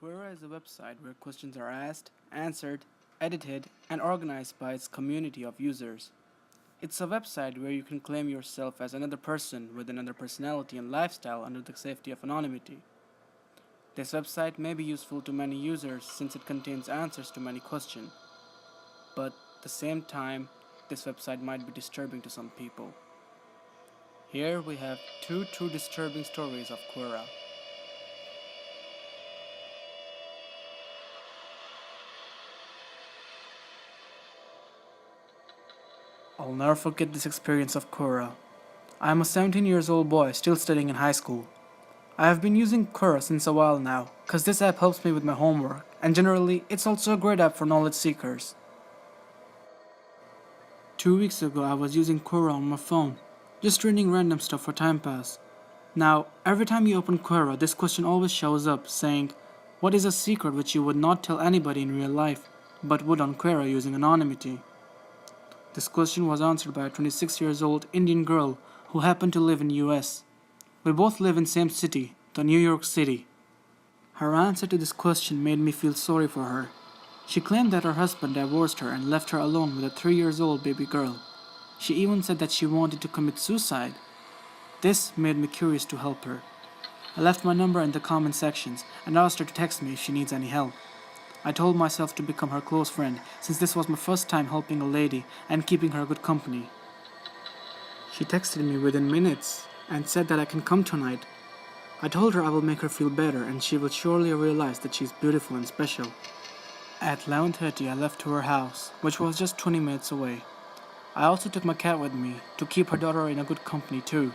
Quora is a website where questions are asked, answered, edited, and organized by its community of users. It's a website where you can claim yourself as another person with another personality and lifestyle under the safety of anonymity. This website may be useful to many users since it contains answers to many questions, but at the same time, this website might be disturbing to some people. Here we have two true disturbing stories of Quora. I'll never forget this experience of Quora. I am a 17 years old boy still studying in high school. I have been using Quora since a while now, cause this app helps me with my homework, and generally, it's also a great app for knowledge seekers. 2 weeks ago, I was using Quora on my phone, just reading random stuff for time pass. Now, every time you open Quora, this question always shows up saying, what is a secret which you would not tell anybody in real life, but would on Quora using anonymity? This question was answered by a 26 years old Indian girl who happened to live in US. We both live in same city, the New York City. Her answer to this question made me feel sorry for her. She claimed that her husband divorced her and left her alone with a 3 years old baby girl. She even said that she wanted to commit suicide. This made me curious to help her. I left my number in the comment sections and asked her to text me if she needs any help. I told myself to become her close friend since this was my first time helping a lady and keeping her good company. She texted me within minutes and said that I can come tonight. I told her I will make her feel better and she will surely realize that she's beautiful and special. At 11:30 I left to her house, which was just 20 minutes away. I also took my cat with me to keep her daughter in a good company too.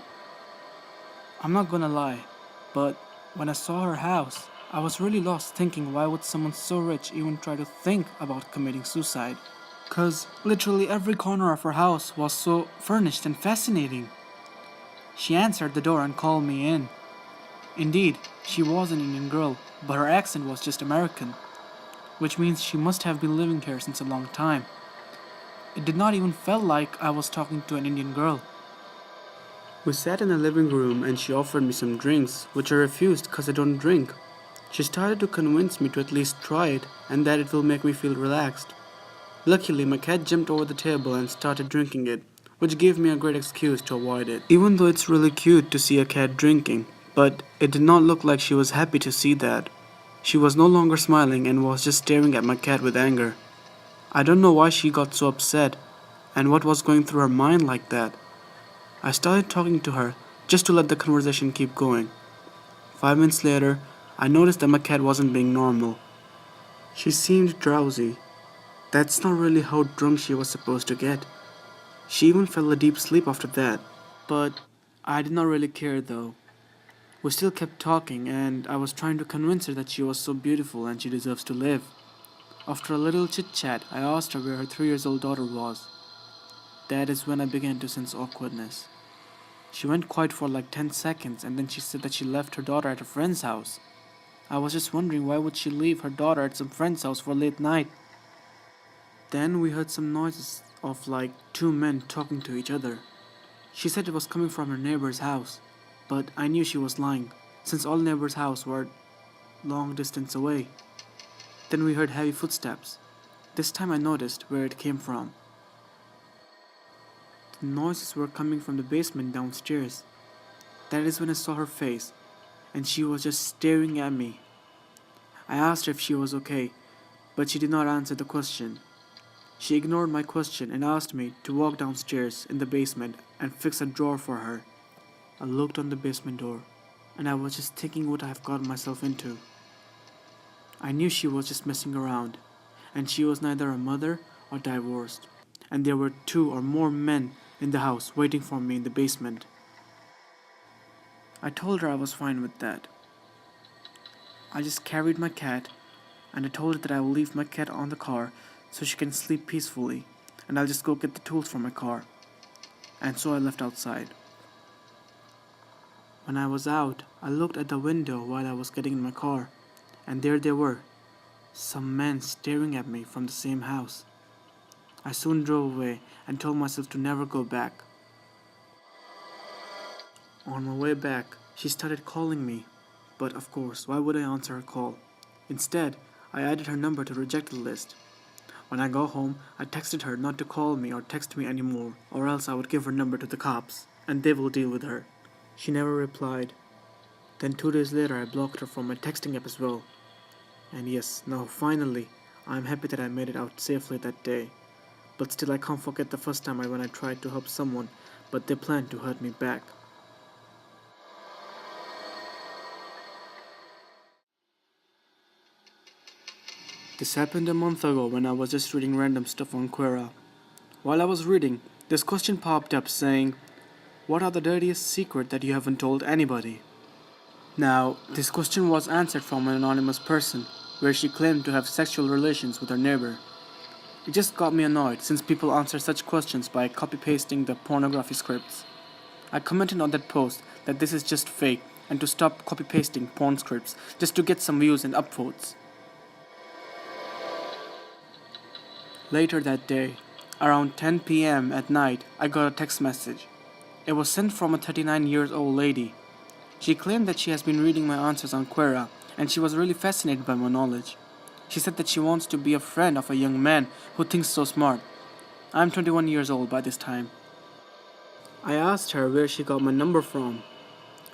I'm not gonna lie, but when I saw her house, I was really lost thinking why would someone so rich even try to think about committing suicide? Cause literally every corner of her house was so furnished and fascinating. She answered the door and called me in. Indeed, she was an Indian girl, but her accent was just American, which means she must have been living here since a long time. It did not even feel like I was talking to an Indian girl. We sat in the living room and she offered me some drinks, which I refused because I don't drink. She started to convince me to at least try it and that it will make me feel relaxed. Luckily, my cat jumped over the table and started drinking it, which gave me a great excuse to avoid it. Even though it's really cute to see a cat drinking, but it did not look like she was happy to see that. She was no longer smiling and was just staring at my cat with anger. I don't know why she got so upset and what was going through her mind like that. I started talking to her just to let the conversation keep going. 5 minutes later, I noticed that my cat wasn't being normal. She seemed drowsy. That's not really how drunk she was supposed to get. She even fell a deep sleep after that. But I did not really care though. We still kept talking and I was trying to convince her that she was so beautiful and she deserves to live. After a little chit chat, I asked her where her 3 years old daughter was. That is when I began to sense awkwardness. She went quiet for like 10 seconds and then she said that she left her daughter at a friend's house. I was just wondering why would she leave her daughter at some friend's house for late night. Then we heard some noises of like two men talking to each other. She said it was coming from her neighbor's house, but I knew she was lying since all neighbors' houses were long distance away. Then we heard heavy footsteps. This time I noticed where it came from. The noises were coming from the basement downstairs. That is when I saw her face, and she was just staring at me. I asked her if she was okay, but she did not answer the question. She ignored my question and asked me to walk downstairs in the basement and fix a drawer for her. I looked on the basement door, and I was just thinking what I have gotten myself into. I knew she was just messing around, and she was neither a mother or divorced, and there were 2 or more men in the house waiting for me in the basement. I told her I was fine with that. I just carried my cat, and I told her that I will leave my cat on the car so she can sleep peacefully, and I'll just go get the tools from my car. And so I left outside. When I was out, I looked at the window while I was getting in my car, and there they were, some men staring at me from the same house. I soon drove away and told myself to never go back. On my way back, she started calling me, but of course, why would I answer her call? Instead, I added her number to rejected list. When I got home, I texted her not to call me or text me anymore, or else I would give her number to the cops, and they will deal with her. She never replied. Then 2 days later, I blocked her from my texting app as well. And yes, now finally, I'm happy that I made it out safely that day. But still, I can't forget the first time when I tried to help someone, but they planned to hurt me back. This happened a month ago when I was just reading random stuff on Quora. While I was reading, this question popped up saying, "What are the dirtiest secret that you haven't told anybody?" Now, this question was answered from an anonymous person, where she claimed to have sexual relations with her neighbor. It just got me annoyed since people answer such questions by copy pasting the pornography scripts. I commented on that post that this is just fake and to stop copy pasting porn scripts just to get some views and upvotes. Later that day, around 10 p.m. at night, I got a text message. It was sent from a 39-year-old lady. She claimed that she has been reading my answers on Quora and she was really fascinated by my knowledge. She said that she wants to be a friend of a young man who thinks so smart. I'm 21 years old by this time. I asked her where she got my number from.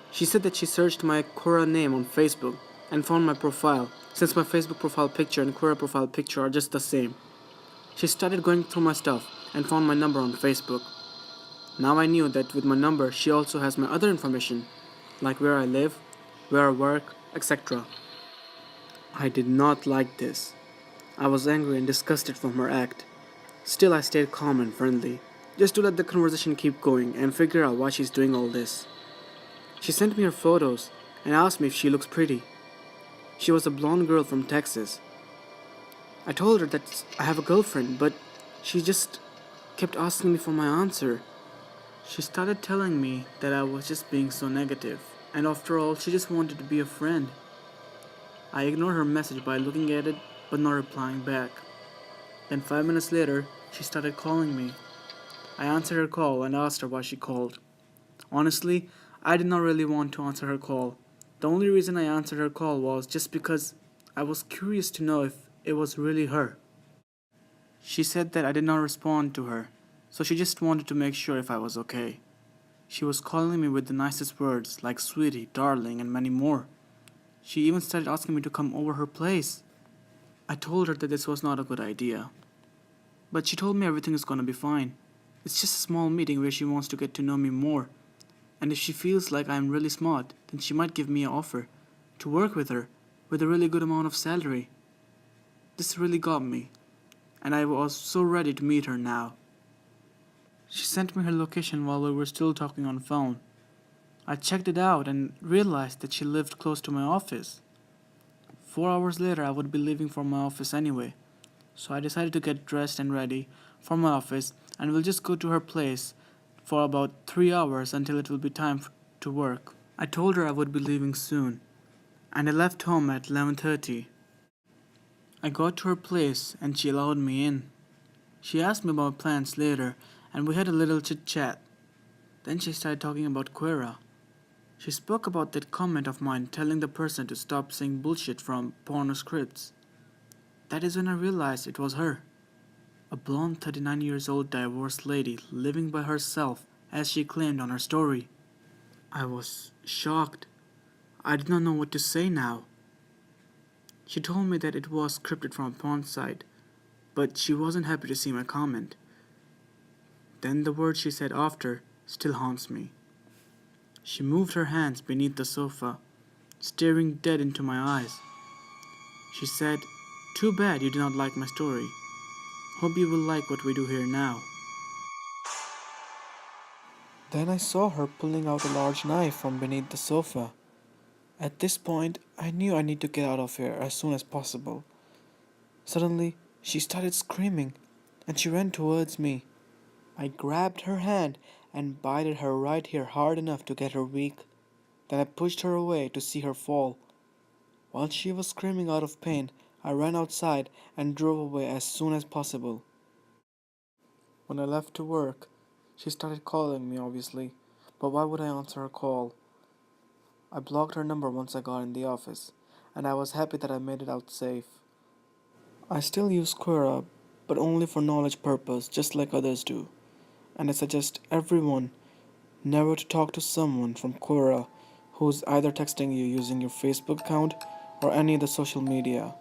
She said that she searched my Quora name on Facebook and found my profile, since my Facebook profile picture and Quora profile picture are just the same. She started going through my stuff and found my number on Facebook. Now I knew that with my number she also has my other information, like where I live, where I work, etc. I did not like this. I was angry and disgusted from her act. Still, I stayed calm and friendly, just to let the conversation keep going and figure out why she's doing all this. She sent me her photos and asked me if she looks pretty. She was a blonde girl from Texas. I told her that I have a girlfriend, but she just kept asking me for my answer. She started telling me that I was just being so negative, and after all, she just wanted to be a friend. I ignored her message by looking at it but not replying back. Then 5 minutes later, she started calling me. I answered her call and asked her why she called. Honestly, I did not really want to answer her call. The only reason I answered her call was just because I was curious to know if it was really her. She said that I did not respond to her, so she just wanted to make sure if I was okay. She was calling me with the nicest words like sweetie, darling, and many more. She even started asking me to come over her place. I told her that this was not a good idea. But she told me everything is gonna be fine. It's just a small meeting where she wants to get to know me more. And if she feels like I'm really smart, then she might give me an offer to work with her with a really good amount of salary. This really got me, and I was so ready to meet her now. She sent me her location while we were still talking on phone. I checked it out and realized that she lived close to my office. 4 hours later, I would be leaving for my office anyway, so I decided to get dressed and ready for my office and will just go to her place for about 3 hours until it will be time to work. I told her I would be leaving soon, and I left home at 11:30. I got to her place and she allowed me in. She asked me about plans later and we had a little chit chat. Then she started talking about Quora. She spoke about that comment of mine telling the person to stop saying bullshit from porno scripts. That is when I realized it was her. A blonde 39 years old divorced lady living by herself as she claimed on her story. I was shocked. I did not know what to say now. She told me that it was scripted from a porn site, but she wasn't happy to see my comment. Then the word she said after still haunts me. She moved her hands beneath the sofa, staring dead into my eyes. She said, "Too bad you do not like my story. Hope you will like what we do here now." Then I saw her pulling out a large knife from beneath the sofa. At this point, I knew I need to get out of here as soon as possible. Suddenly, she started screaming, and she ran towards me. I grabbed her hand and bited her right here hard enough to get her weak. Then I pushed her away to see her fall. While she was screaming out of pain, I ran outside and drove away as soon as possible. When I left to work, she started calling me obviously, but why would I answer her call? I blocked her number once I got in the office. and I was happy that I made it out safe. I still use Quora, but only for knowledge purpose, just like others do. And I suggest everyone never to talk to someone from Quora who's either texting you using your Facebook account or any other social media.